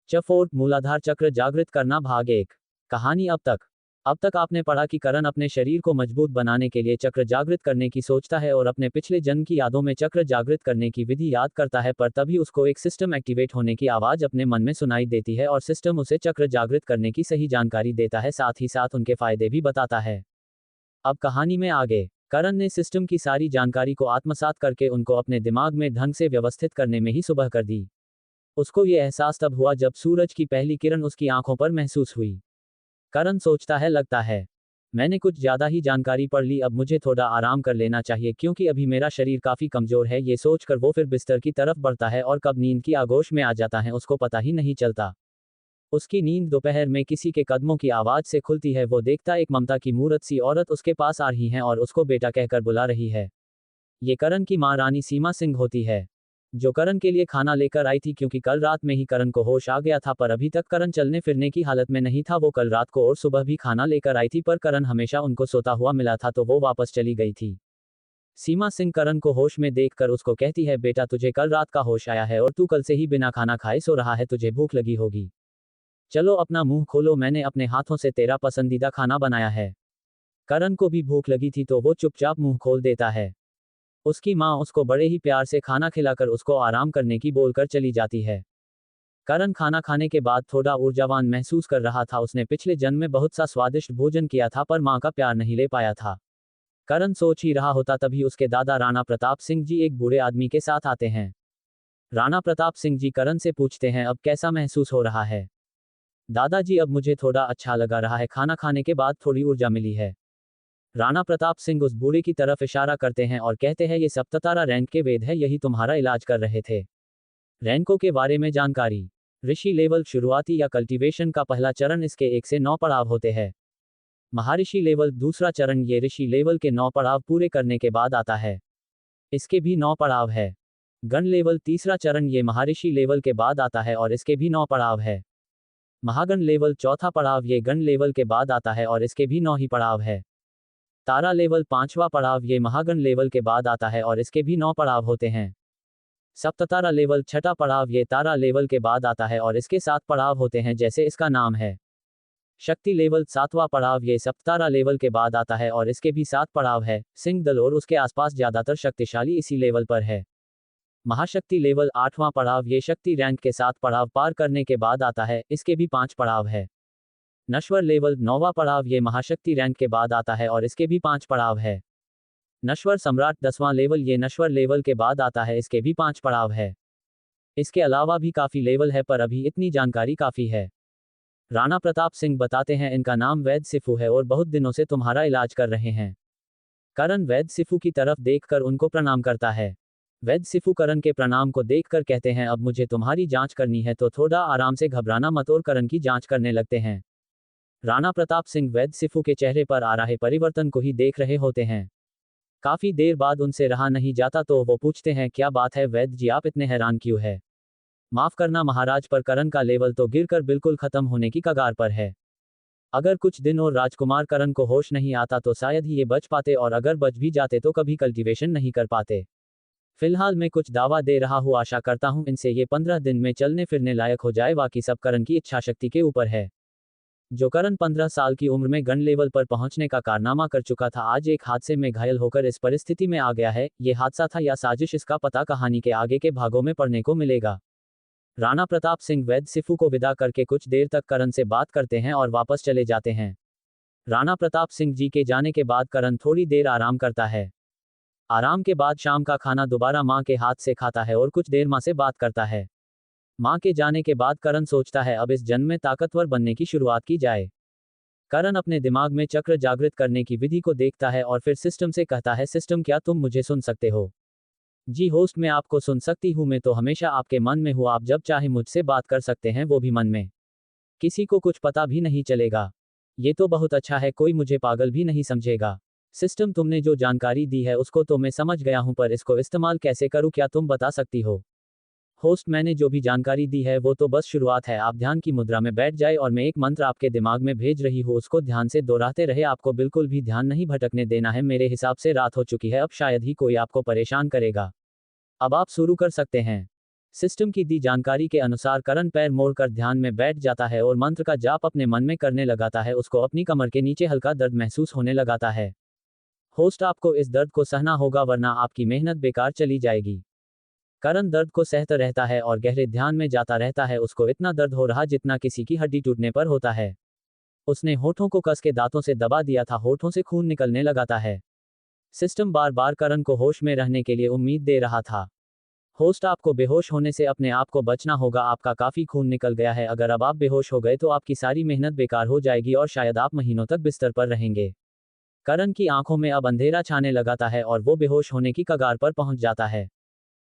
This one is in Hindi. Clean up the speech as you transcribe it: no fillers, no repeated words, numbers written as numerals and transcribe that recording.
चफोट मूलाधार चक्र जागृत करना भाग 1। कहानी। अब तक आपने पढ़ा कि करण अपने शरीर को मजबूत बनाने के लिए चक्र जागृत करने की सोचता है और अपने पिछले जन्म की यादों में चक्र जागृत करने की विधि याद करता है, पर तभी उसको एक सिस्टम एक्टिवेट होने की आवाज अपने मन में सुनाई देती है और सिस्टम उसे चक्र जागृत करने की सही जानकारी देता है, साथ ही साथ उनके फायदे भी बताता है। अब कहानी में आगे। करण ने सिस्टम की सारी जानकारी को आत्मसात करके उनको अपने दिमाग में ढंग से व्यवस्थित करने में ही सुबह कर दी। उसको ये एहसास तब हुआ जब सूरज की पहली किरण उसकी आंखों पर महसूस हुई। करण सोचता है, लगता है मैंने कुछ ज्यादा ही जानकारी पढ़ ली, अब मुझे थोड़ा आराम कर लेना चाहिए क्योंकि अभी मेरा शरीर काफी कमजोर है। ये सोचकर वो फिर बिस्तर की तरफ बढ़ता है और कब नींद की आगोश में आ जाता है उसको पता ही नहीं चलता। उसकी नींद दोपहर में किसी के कदमों की आवाज से खुलती है। वो देखता एक ममता की मूर्त सी औरत उसके पास आ रही है और उसको बेटा कहकर बुला रही है। ये करण की मां रानी सीमा सिंह होती है, जो करण के लिए खाना लेकर आई थी क्योंकि कल रात में ही करण को होश आ गया था, पर अभी तक करण चलने फिरने की हालत में नहीं था। वो कल रात को और सुबह भी खाना लेकर आई थी, पर करण हमेशा उनको सोता हुआ मिला था तो वो वापस चली गई थी। सीमा सिंह करण को होश में देखकर उसको कहती है, बेटा तुझे कल रात का होश आया है और तू कल से ही बिना खाना खाए सो रहा है, तुझे भूख लगी होगी। चलो अपना मुंह खोलो, मैंने अपने हाथों से तेरा पसंदीदा खाना बनाया है। करण को भी भूख लगी थी तो वो चुपचाप मुंह खोल देता है। उसकी माँ उसको बड़े ही प्यार से खाना खिलाकर उसको आराम करने की बोलकर चली जाती है। करण खाना खाने के बाद थोड़ा ऊर्जावान महसूस कर रहा था। उसने पिछले जन्म में बहुत सा स्वादिष्ट भोजन किया था पर माँ का प्यार नहीं ले पाया था। करण सोच ही रहा होता तभी उसके दादा राणा प्रताप सिंह जी एक बूढ़े आदमी के साथ आते हैं। राणा प्रताप सिंह जी करण से पूछते हैं, अब कैसा महसूस हो रहा है? दादाजी, अब मुझे थोड़ा अच्छा लगा रहा है, खाना खाने के बाद थोड़ी ऊर्जा मिली है। राणा प्रताप सिंह उस बूढ़े की तरफ इशारा करते हैं और कहते हैं, ये सप्ततारा रैंक के वेद है, यही तुम्हारा इलाज कर रहे थे। रैंकों के बारे में जानकारी। ऋषि लेवल शुरुआती या कल्टीवेशन का पहला चरण, इसके 1 से 9 पड़ाव होते हैं। महाऋषि लेवल दूसरा चरण, ये ऋषि लेवल के 9 पड़ाव पूरे करने के बाद आता है। इसके भी 9 पड़ाव है। गण लेवल तीसरा चरण, ये महाऋषि लेवल के बाद आता है और इसके भी 9 पड़ाव है। महागण लेवल चौथा पड़ाव, ये गण लेवल के बाद आता है और इसके भी 9 ही पड़ाव है। तारा लेवल पांचवा पड़ाव, ये महागण लेवल के बाद आता है और इसके भी 9 पड़ाव होते हैं। सप्ततारा लेवल छठा पड़ाव, ये तारा लेवल के बाद आता है और इसके 7 पड़ाव होते हैं जैसे इसका नाम है। शक्ति लेवल सातवां पड़ाव, ये सप्ततारा लेवल के बाद आता है और इसके भी 7 पड़ाव है। सिंह दल और उसके आसपास ज्यादातर शक्तिशाली इसी लेवल पर है। महाशक्ति लेवल 8वां पड़ाव, ये शक्ति रैंक के 7 पड़ाव पार करने के बाद आता है, इसके भी 5 पड़ाव है। नश्वर लेवल 9वां पड़ाव, ये महाशक्ति रैंक के बाद आता है और इसके भी 5 पड़ाव है। नश्वर सम्राट 10वां लेवल, ये नश्वर लेवल के बाद आता है, इसके भी 5 पड़ाव है। इसके अलावा भी काफी लेवल है पर अभी इतनी जानकारी काफी है। राणा प्रताप सिंह बताते हैं, इनका नाम वैद सिफू है और बहुत दिनों से तुम्हारा इलाज कर रहे हैं। करण वैद सिफू की तरफ देखकर उनको प्रणाम करता है। वैद सिफू करण के प्रणाम को देखकर कहते हैं, अब मुझे तुम्हारी जांच करनी है तो थोड़ा आराम से घबराना मत, और करण की जांच करने लगते हैं। राणा प्रताप सिंह वैद सिफू के चेहरे पर आ रहे परिवर्तन को ही देख रहे होते हैं। काफी देर बाद उनसे रहा नहीं जाता तो वो पूछते हैं, क्या बात है वैद जी, आप इतने हैरान क्यों है? माफ करना महाराज, पर करण का लेवल तो गिरकर बिल्कुल खत्म होने की कगार पर है। अगर कुछ दिन और राजकुमार करण को होश नहीं आता तो शायद ही ये बच पाते, और अगर बच भी जाते तो कभी कल्टीवेशन नहीं कर पाते। फिलहाल मैं कुछ दावा दे रहा हूँ, आशा करता हूँ इनसे ये 15 दिन में चलने फिरने लायक हो जाए, बाकी सब करण की इच्छा शक्ति के ऊपर है। जो करण 15 साल की उम्र में गण लेवल पर पहुंचने का कारनामा कर चुका था, आज एक हादसे में घायल होकर इस परिस्थिति में आ गया है। ये हादसा था या साजिश, इसका पता कहानी के आगे के भागों में पढ़ने को मिलेगा। राणा प्रताप सिंह वैद सिफू को विदा करके कुछ देर तक करण से बात करते हैं और वापस चले जाते हैं। राणा प्रताप सिंह जी के जाने के बाद करण थोड़ी देर आराम करता है। आराम के बाद शाम का खाना दोबारा माँ के हाथ से खाता है और कुछ देर माँ से बात करता है। माँ के जाने के बाद करण सोचता है, अब इस जन्म में ताकतवर बनने की शुरुआत की जाए। करण अपने दिमाग में चक्र जागृत करने की विधि को देखता है और फिर सिस्टम से कहता है, सिस्टम क्या तुम मुझे सुन सकते हो? जी होस्ट, मैं आपको सुन सकती हूँ, मैं तो हमेशा आपके मन में हूँ, आप जब चाहे मुझसे बात कर सकते हैं, वो भी मन में। किसी को कुछ पता भी नहीं चलेगा। ये तो बहुत अच्छा है, कोई मुझे पागल भी नहीं समझेगा। सिस्टम, तुमने जो जानकारी दी है उसको तो मैं समझ गया हूं, पर इसको इस्तेमाल कैसे करूं, क्या तुम बता सकती हो? होस्ट, मैंने जो भी जानकारी दी है वो तो बस शुरुआत है। आप ध्यान की मुद्रा में बैठ जाए और मैं एक मंत्र आपके दिमाग में भेज रही हूँ, उसको ध्यान से दोहराते रहे, आपको बिल्कुल भी ध्यान नहीं भटकने देना है। मेरे हिसाब से रात हो चुकी है, अब शायद ही कोई आपको परेशान करेगा। अब आप शुरू कर सकते हैं। सिस्टम की दी जानकारी के अनुसार करण पैर मोड़कर ध्यान में बैठ जाता है और मंत्र का जाप अपने मन में करने लगाता है। उसको अपनी कमर के नीचे हल्का दर्द महसूस होने लगाता है। होस्ट आपको इस दर्द को सहना होगा वरना आपकी मेहनत बेकार चली जाएगी। करण दर्द को सहता रहता है और गहरे ध्यान में जाता रहता है। उसको इतना दर्द हो रहा जितना किसी की हड्डी टूटने पर होता है। उसने होठों को कस के दांतों से दबा दिया था। होठों से खून निकलने लगाता है। सिस्टम बार बार करण को होश में रहने के लिए उम्मीद दे रहा था। होस्ट आपको बेहोश होने से अपने आप को बचना होगा। आपका काफी खून निकल गया है। अगर अब आप बेहोश हो गए तो आपकी सारी मेहनत बेकार हो जाएगी और शायद आप महीनों तक बिस्तर पर रहेंगे। करण की आंखों में अब अंधेरा छाने लगाता है और वो बेहोश होने की कगार पर पहुंच जाता है।